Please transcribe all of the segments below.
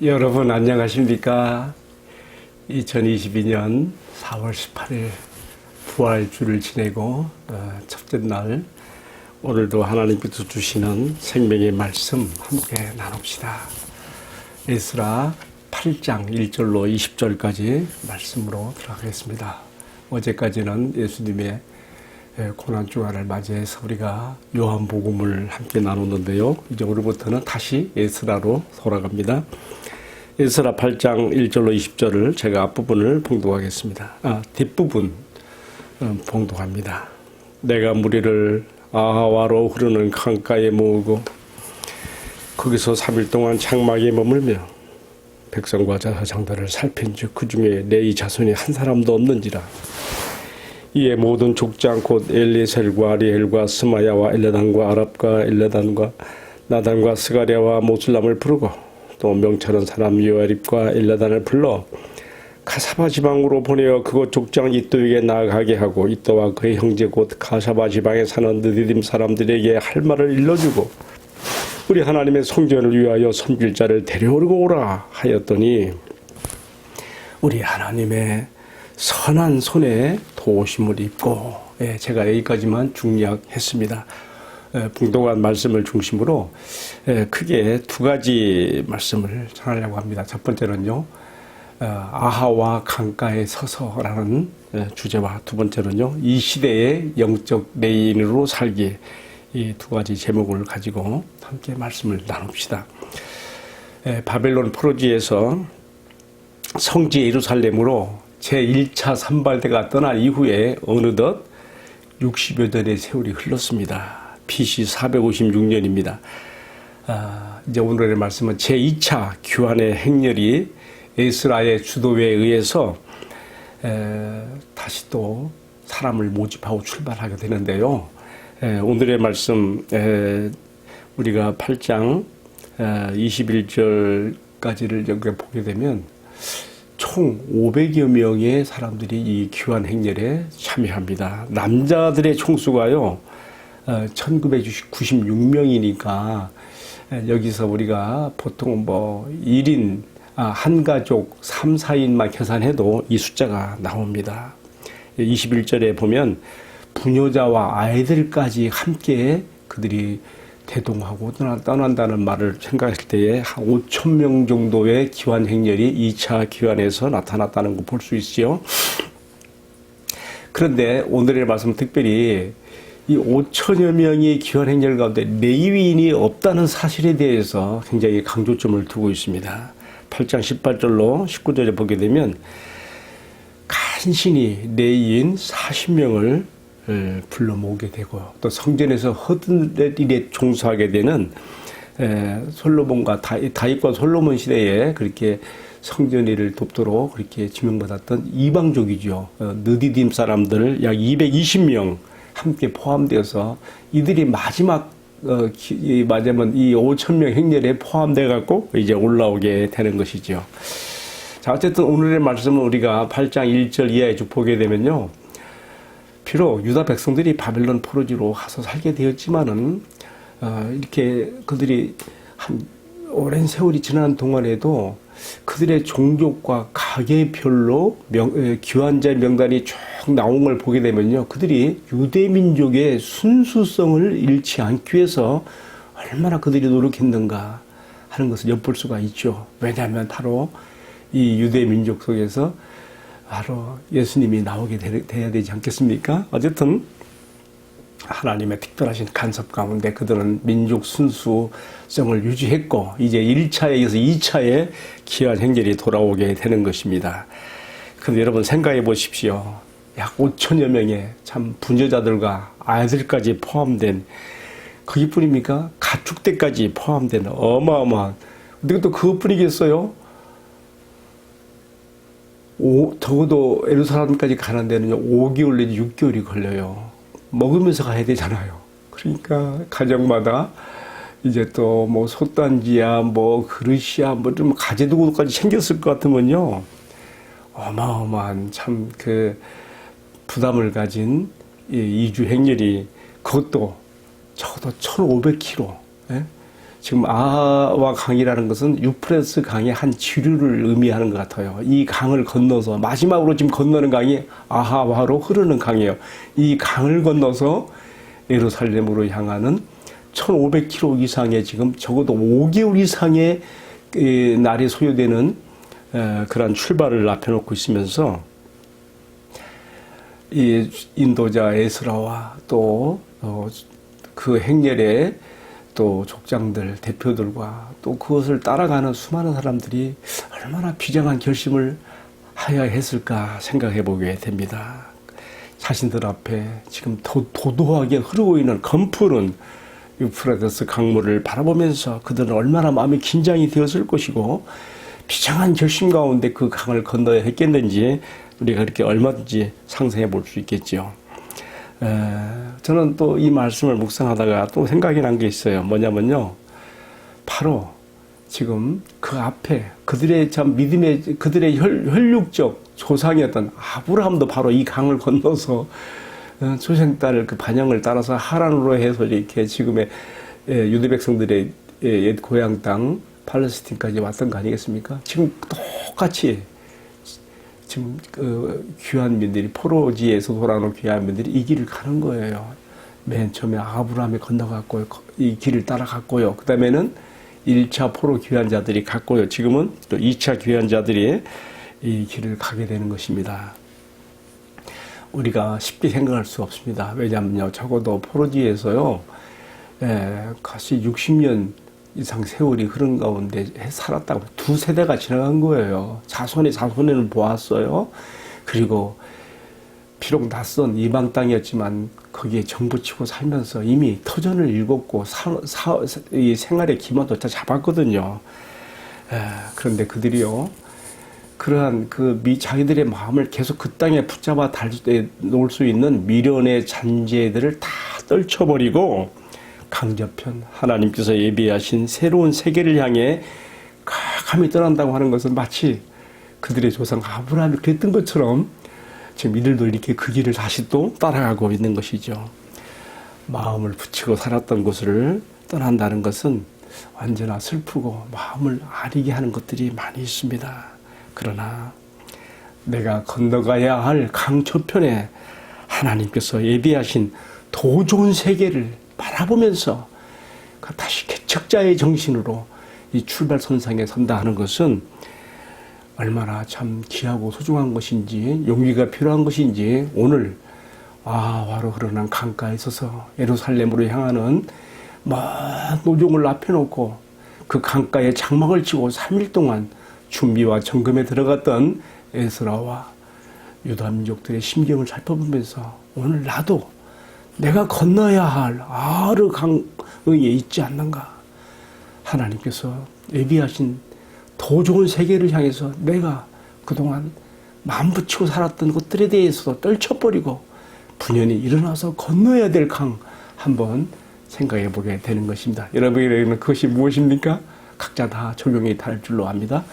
여러분 안녕하십니까? 2022년 4월 18일 부활주를 지내고 첫째 날 오늘도 하나님께서 주시는 생명의 말씀 함께 나눕시다. 에스라 8장 1절로 20절까지 말씀으로 들어가겠습니다. 어제까지는 예수님의 고난주간을 맞이해서 우리가 요한복음을 함께 나눴는데요. 이제 오늘부터는 다시 에스라로 돌아갑니다. 에스라 8장 1절로 20절을 제가 앞부분을 봉독하겠습니다. 뒷부분 봉독합니다. 내가 무리를 아하와로 흐르는 강가에 모으고 거기서 3일 동안 장막에 머물며 백성과 자장들을 살핀즉 그 중에 레위 자손이 한 사람도 없는지라. 이에 모든 족장 곧 엘리셀과 아리엘과 스마야와 엘레단과 아랍과 엘레단과 나단과 스가랴와 모술람을 부르고 또 명철한 사람 요아립과 엘레단을 불러 가사바 지방으로 보내어 그곳 족장 이또에게 나아가게 하고 이또와 그의 형제 곧 가사바 지방에 사는 느디딤 사람들에게 할 말을 일러주고 우리 하나님의 성전을 위하여 섬길 자를 데려오고 오라 하였더니 우리 하나님의 선한 손에 도우심을 입고, 제가 여기까지만 중략했습니다. 봉독한 말씀을 중심으로 크게 두 가지 말씀을 전하려고 합니다. 첫 번째는요, 아하와 강가에 서서라는 주제와 두 번째는요, 이 시대의 영적 레인으로 살기, 이 두 가지 제목을 가지고 함께 말씀을 나눕시다. 바벨론 포로지에서 성지 예루살렘으로 제1차 산발대가 떠난 이후에 어느덧 60여 년의 세월이 흘렀습니다. BC 456년입니다. 이제 오늘의 말씀은 제2차 귀환의 행렬이 에스라의 주도에 의해서 다시 또 사람을 모집하고 출발하게 되는데요. 오늘의 말씀 우리가 8장 21절까지를 여기 보게 되면 총 500여 명의 사람들이 이 귀환 행렬에 참여합니다. 남자들의 총수가요, 1996명이니까 여기서 우리가 보통 1인, 한 가족 3, 4인만 계산해도 이 숫자가 나옵니다. 21절에 보면 부녀자와 아이들까지 함께 그들이 대동하고 떠난다는 말을 생각할 때에 한 5천 명 정도의 귀환 행렬이 2차 귀환에서 나타났다는 거 볼 수 있지요. 그런데 오늘의 말씀 특별히 이 5천여 명의 귀환 행렬 가운데 레위인이 없다는 사실에 대해서 굉장히 강조점을 두고 있습니다. 8장 18절로 19절에 보게 되면 간신히 레위인 40명을 불러 모으게 되고 또 성전에서 허드렛 일에 종사하게 되는 솔로몬과 다윗과 솔로몬 시대에 그렇게 성전 일을 돕도록 그렇게 지명받았던 이방족이죠. 느디딤 사람들 약 220명 함께 포함되어서 이들이 마지막 맞으면 이 5,000명 행렬에 포함돼 갖고 이제 올라오게 되는 것이죠. 자, 어쨌든 오늘의 말씀은 우리가 8장 1절 이하에 쭉 보게 되면요. 비록 유다 백성들이 바벨론 포로지로 가서 살게 되었지만은 이렇게 그들이 한 오랜 세월이 지난 동안에도 그들의 종족과 가계별로 귀환자 명단이 쭉 나온 걸 보게 되면요, 그들이 유대 민족의 순수성을 잃지 않기 위해서 얼마나 그들이 노력했는가 하는 것을 엿볼 수가 있죠. 왜냐하면 바로 이 유대 민족 속에서 바로 예수님이 나오게 돼야 되지 않겠습니까? 어쨌든 하나님의 특별하신 간섭 가운데 그들은 민족 순수성을 유지했고 이제 1차에 이어서 2차에 귀환 행렬이 돌아오게 되는 것입니다. 그런데 여러분 생각해 보십시오. 약 5천여 명의 참 부녀자들과 아이들까지 포함된 거기뿐입니까? 가축대까지 포함된 어마어마한, 근데 또 그것뿐이겠어요? 적어도 예루살렘까지 가는 데는 5개월 내지 6개월이 걸려요. 먹으면서 가야 되잖아요. 그러니까 가정마다 이제 또 뭐 솥단지야 뭐 그릇이야 뭐 좀 가재도구까지 챙겼을 것 같으면요, 어마어마한 참 그 부담을 가진 이 2주 행렬이, 그것도 적어도 1,500km, 지금 아하와 강이라는 것은 유프레스 강의 한 지류를 의미하는 것 같아요. 이 강을 건너서 마지막으로 지금 건너는 강이 아하와로 흐르는 강이에요. 이 강을 건너서 예루살렘으로 향하는 1500km 이상의 지금 적어도 5개월 이상의 날이 소요되는 그런 출발을 앞에 놓고 있으면서 이 인도자 에스라와 또 그 행렬의 또 족장들, 대표들과 또 그것을 따라가는 수많은 사람들이 얼마나 비장한 결심을 하여야 했을까 생각해 보게 됩니다. 자신들 앞에 지금 도도하게 흐르고 있는 검푸른 유프라데스 강물을 바라보면서 그들은 얼마나 마음이 긴장이 되었을 것이고 비장한 결심 가운데 그 강을 건너야 했겠는지 우리가 그렇게 얼마든지 상상해 볼 수 있겠죠. 저는 또 이 말씀을 묵상하다가 또 생각이 난 게 있어요. 뭐냐면요. 바로 지금 그 앞에 그들의 참 믿음의 그들의 혈육적 조상이었던 아브라함도 바로 이 강을 건너서 초생딸 그 반영을 따라서 하란으로 해서 이렇게 지금의 유대 백성들의 옛 고향 땅 팔레스틴까지 왔던 거 아니겠습니까? 지금 똑같이 지금 귀한 민들이 포로지에서 돌아오는 귀한 민들이 이 길을 가는 거예요. 맨 처음에 아브라함이 건너갔고요. 이 길을 따라갔고요. 그 다음에는 1차 포로 귀환자들이 갔고요. 지금은 또 2차 귀환자들이 이 길을 가게 되는 것입니다. 우리가 쉽게 생각할 수 없습니다. 왜냐하면요. 적어도 포로지에서요. 같이 60년 이상 세월이 흐른 가운데 살았다고 두 세대가 지나간 거예요. 자손에는 보았어요. 그리고 비록 낯선 이방 땅이었지만 거기에 정부치고 살면서 이미 터전을 읽었고 이 생활의 기반도 다 잡았거든요. 그런데 그들이요. 그러한 자기들의 마음을 계속 그 땅에 붙잡아 놓을 수 있는 미련의 잔재들을 다 떨쳐버리고 강저편 하나님께서 예비하신 새로운 세계를 향해 과감히 떠난다고 하는 것은 마치 그들의 조상 아브라함이 그랬던 것처럼 지금 이들도 이렇게 그 길을 다시 또 따라가고 있는 것이죠. 마음을 붙이고 살았던 곳을 떠난다는 것은 언제나 슬프고 마음을 아리게 하는 것들이 많이 있습니다. 그러나 내가 건너가야 할 강저편에 하나님께서 예비하신 더 좋은 세계를 바라보면서 다시 개척자의 정신으로 이 출발선상에 선다 하는 것은 얼마나 참 귀하고 소중한 것인지 용기가 필요한 것인지 오늘 아하와로 흐르는 강가에 서서 예루살렘으로 향하는 먼 노종을 앞에 놓고 그 강가에 장막을 치고 3일 동안 준비와 점검에 들어갔던 에스라와 유다 민족들의 심경을 살펴보면서 오늘 나도 내가 건너야 할 아르 강에 있지 않는가. 하나님께서 예비하신 더 좋은 세계를 향해서 내가 그동안 마음 붙이고 살았던 것들에 대해서도 떨쳐버리고 분연히 일어나서 건너야 될 강 한번 생각해 보게 되는 것입니다. 여러분에게는 그것이 무엇입니까? 각자 다 적용이 될 줄로 압니다.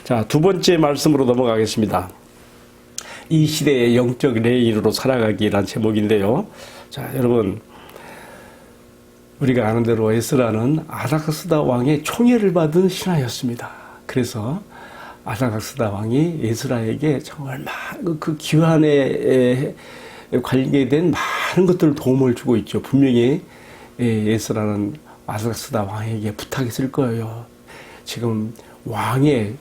자, 두 번째 말씀으로 넘어가겠습니다. 이 시대의 영적 레인으로 살아가기란 제목인데요. 자, 여러분, 우리가 아는 대로 에스라는 아닥사스다 왕의 총애를 받은 신하였습니다. 그래서 아닥사스다 왕이 에스라에게 정말 그 귀환에 관계된 많은 것들을 도움을 주고 있죠. 분명히 에스라는 아닥사스다 왕에게 부탁했을 거예요. 지금 왕의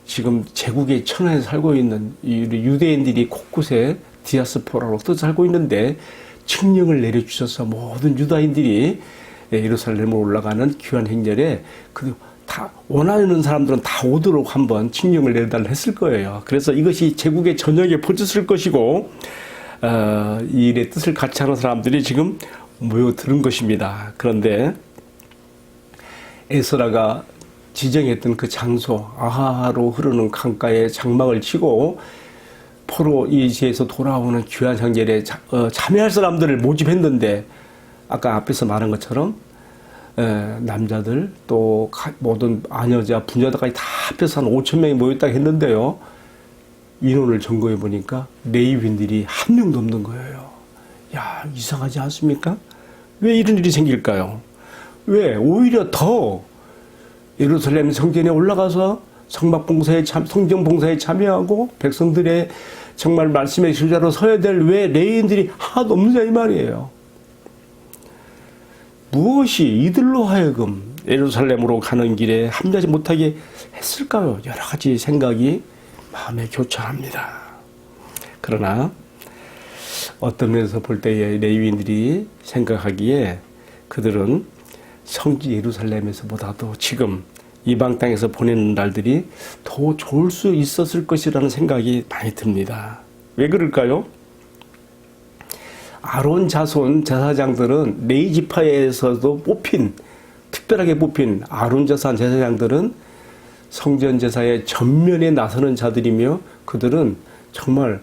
지금 제국의 천하에 살고 있는 유대인들이 곳곳에 디아스포라로 떠 살고 있는데 칙령을 내려주셔서 모든 유다인들이 예루살렘으로 올라가는 귀환 행렬에 다 원하는 사람들은 다 오도록 한번 칙령을 내려달라 했을 거예요. 그래서 이것이 제국의 전역에 퍼졌을 것이고 이 일의 뜻을 같이 하는 사람들이 지금 모여드는 것입니다. 그런데 에스라가 지정했던 그 장소 아하로 흐르는 강가에 장막을 치고 포로이지에서 돌아오는 귀한 형제에 참여할 사람들을 모집했는데 아까 앞에서 말한 것처럼 남자들 또 모든 아녀자 부녀자까지 다 합해서 한 5,000명이 모였다고 했는데요. 인원을 점검해 보니까 레위인들이 한 명도 없는 거예요. 야, 이상하지 않습니까? 왜 이런 일이 생길까요? 왜? 오히려 더 예루살렘 성전에 올라가서 성전 봉사에 참여하고 백성들의 정말 말씀의 주자로 서야 될 왜 레위인들이 하나도 없느냐 이 말이에요. 무엇이 이들로 하여금 예루살렘으로 가는 길에 합류하지 못하게 했을까요? 여러 가지 생각이 마음에 교차합니다. 그러나 어떤 면에서 볼 때에 레위인들이 생각하기에 그들은 성지 예루살렘에서보다도 지금 이방 땅에서 보내는 날들이 더 좋을 수 있었을 것이라는 생각이 많이 듭니다. 왜 그럴까요? 아론 자손 제사장들은 레위 지파에서도 특별하게 뽑힌 아론 자손 제사장들은 성전 제사의 전면에 나서는 자들이며 그들은 정말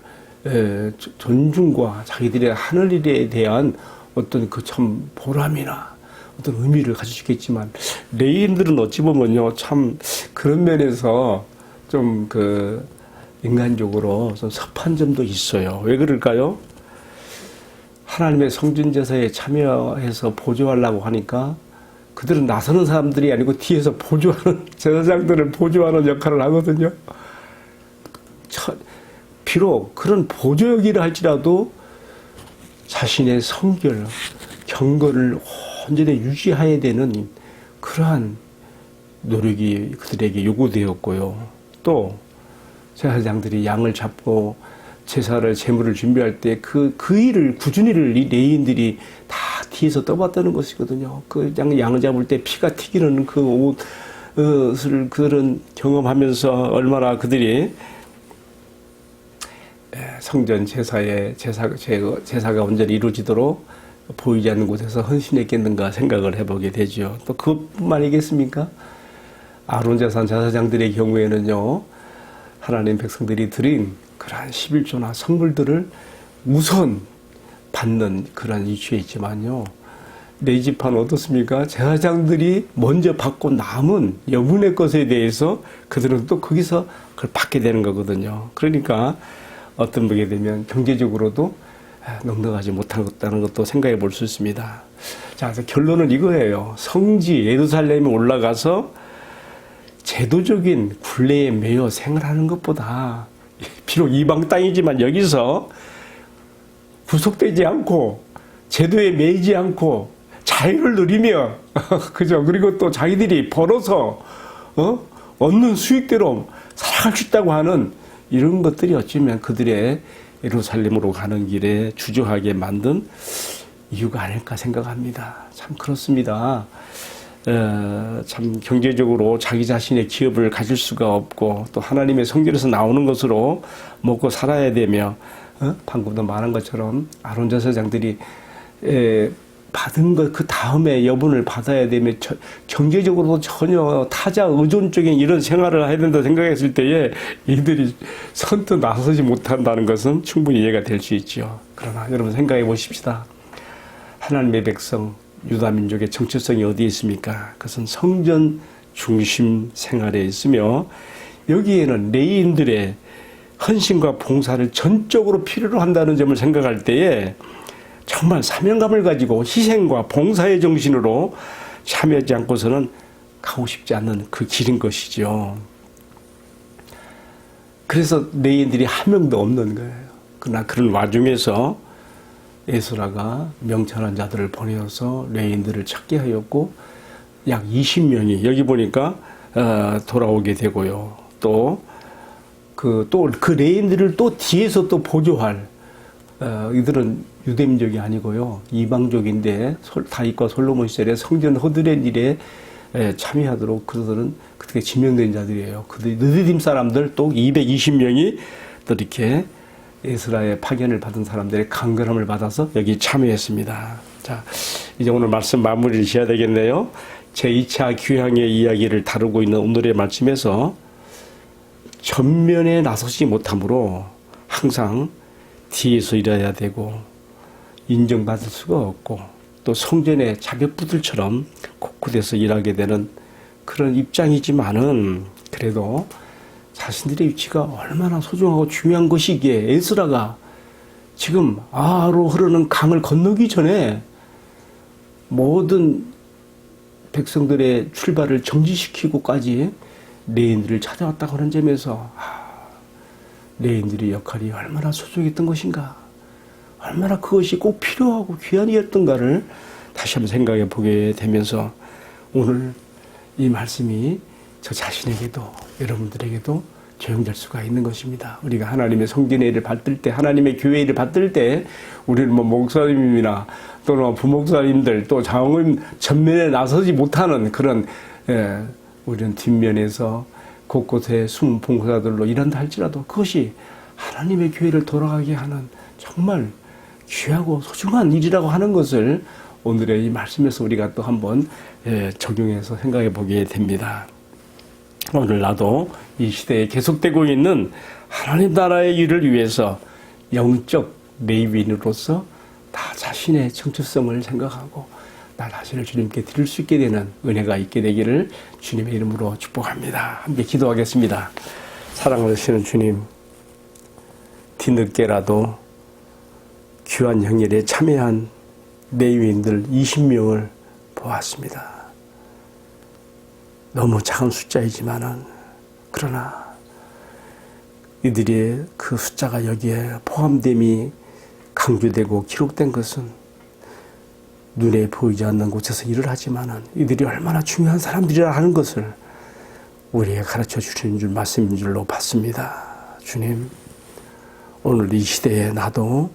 존중과 자기들의 하늘 일에 대한 어떤 그 참 보람이나 어떤 의미를 가질 수 있겠지만 레위인들은 어찌 보면요 참 그런 면에서 좀 그 인간적으로 좀 섭한 점도 있어요. 왜 그럴까요? 하나님의 성전 제사에 참여해서 보조하려고 하니까 그들은 나서는 사람들이 아니고 뒤에서 보조하는 제사장들을 보조하는 역할을 하거든요. 비록 그런 보조역이라 할지라도 자신의 성결, 경건을 온전히 유지해야 되는 그러한 노력이 그들에게 요구되었고요. 또 제사장들이 양을 잡고 제물을 준비할 때 그 일을 꾸준히 이 레위인들이 다 뒤에서 떠봤다는 것이거든요. 그 양을 잡을 때 피가 튀기는 그 옷을 그들은 경험하면서 얼마나 그들이 성전 제사가 온전히 이루어지도록 보이지 않는 곳에서 헌신했겠는가 생각을 해보게 되죠. 또 그것뿐만이겠습니까? 아론 자손 제사장들의 경우에는요, 하나님 백성들이 드린 그러한 11조나 선물들을 우선 받는 그런 이슈에 있지만요. 레위 지파는 어떻습니까? 제사장들이 먼저 받고 남은 여분의 것에 대해서 그들은 또 거기서 그걸 받게 되는 거거든요. 그러니까 어떤 보게 되면 경제적으로도 넉넉하지 못하다는 것도 생각해 볼 수 있습니다. 자, 그래서 결론은 이거예요. 성지 예루살렘에 올라가서 제도적인 굴레에 매여 생활하는 것보다 비록 이방 땅이지만 여기서 구속되지 않고 제도에 매이지 않고 자유를 누리며 그죠? 그리고 또 자기들이 벌어서 얻는 수익대로 살아갈 수 있다고 하는 이런 것들이 어쩌면 그들의 예루살렘으로 가는 길에 주저하게 만든 이유가 아닐까 생각합니다. 참 그렇습니다. 참 경제적으로 자기 자신의 기업을 가질 수가 없고 또 하나님의 성전에서 나오는 것으로 먹고 살아야 되며 방금도 말한 것처럼 아론 제사장들이 받은 것 그 다음에 여분을 받아야 되며 경제적으로도 전혀 타자 의존적인 이런 생활을 해야 된다 생각했을 때에 이들이 선뜻 나서지 못한다는 것은 충분히 이해가 될 수 있죠. 그러나 여러분 생각해 보십시다. 하나님의 백성 유다 민족의 정체성이 어디에 있습니까? 그것은 성전 중심 생활에 있으며 여기에는 레위인들의 헌신과 봉사를 전적으로 필요로 한다는 점을 생각할 때에 정말 사명감을 가지고 희생과 봉사의 정신으로 참여하지 않고서는 가고 싶지 않는 그 길인 것이죠. 그래서 레위인들이 한 명도 없는 거예요. 그러나 그런 와중에서 에스라가 명철한 자들을 보내어서 레위인들을 찾게 하였고 약 20명이 여기 보니까 돌아오게 되고요. 또 그 레위인들을 또 뒤에서 또 보조할 이들은 유대민족이 아니고요. 이방족인데 다윗과 솔로몬 시절에 성전 허드렛 일에 참여하도록 그들은 그렇게 지명된 자들이에요. 느디딤 사람들 또 220명이 또 이렇게 에스라의 파견을 받은 사람들의 강건함을 받아서 여기 참여했습니다. 자, 이제 오늘 말씀 마무리를 지어야 되겠네요. 제2차 귀향의 이야기를 다루고 있는 오늘의 말씀에서 전면에 나서지 못하므로 항상 뒤에서 일해야 되고 인정받을 수가 없고 또 성전의 자격부들처럼 곳곳에서 일하게 되는 그런 입장이지만은 그래도 자신들의 위치가 얼마나 소중하고 중요한 것이기에 에스라가 지금 아하로 흐르는 강을 건너기 전에 모든 백성들의 출발을 정지시키고까지 레인들을 찾아왔다고 하는 점에서 레인들의 역할이 얼마나 소중했던 것인가, 얼마나 그것이 꼭 필요하고 귀한 일이었던가를 다시 한번 생각해 보게 되면서 오늘 이 말씀이 저 자신에게도 여러분들에게도 적용될 수가 있는 것입니다. 우리가 하나님의 성전의 일을 받들 때, 하나님의 교회 일을 받들 때 우리는 뭐 목사님이나 또는 부목사님들 또 장로님 전면에 나서지 못하는 그런 우리는 뒷면에서 곳곳에 숨은 봉사들로 일한다 할지라도 그것이 하나님의 교회를 돌아가게 하는 정말 귀하고 소중한 일이라고 하는 것을 오늘의 이 말씀에서 우리가 또 한번 적용해서 생각해 보게 됩니다. 오늘 나도 이 시대에 계속되고 있는 하나님 나라의 일을 위해서 영적 레위인으로서 나 자신의 정체성을 생각하고 나 자신을 주님께 드릴 수 있게 되는 은혜가 있게 되기를 주님의 이름으로 축복합니다. 함께 기도하겠습니다. 사랑하시는 주님, 뒤늦게라도 귀한 형일에 참여한 레위인들 20명을 보았습니다. 너무 작은 숫자이지만은 그러나 이들의 그 숫자가 여기에 포함됨이 강조되고 기록된 것은 눈에 보이지 않는 곳에서 일을 하지만은 이들이 얼마나 중요한 사람들이라 하는 것을 우리에게 가르쳐 주시는 줄 말씀인 줄로 봤습니다. 주님, 오늘 이 시대에 나도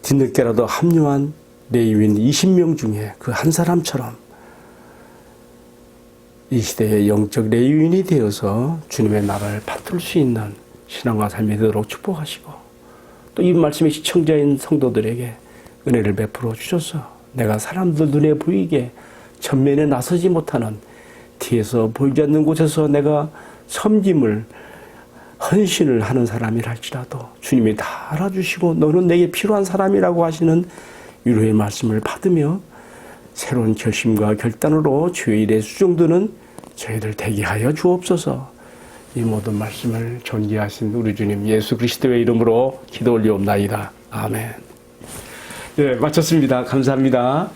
뒤늦게라도 합류한 레위인 20명 중에 그 한 사람처럼 이 시대의 영적 레위인이 되어서 주님의 나라를 받들 수 있는 신앙과 삶이 되도록 축복하시고 또 이 말씀의 시청자인 성도들에게 은혜를 베풀어 주셔서 내가 사람들 눈에 보이게 전면에 나서지 못하는 뒤에서 보이지 않는 곳에서 내가 섬김을 헌신을 하는 사람이라 할지라도 주님이 다 알아주시고 너는 내게 필요한 사람이라고 하시는 위로의 말씀을 받으며 새로운 결심과 결단으로 주의 일에 수종드는 저희들 되게 하여 주옵소서. 이 모든 말씀을 존귀하신 우리 주님 예수 그리스도의 이름으로 기도 올리옵나이다. 아멘. 네, 마쳤습니다. 감사합니다.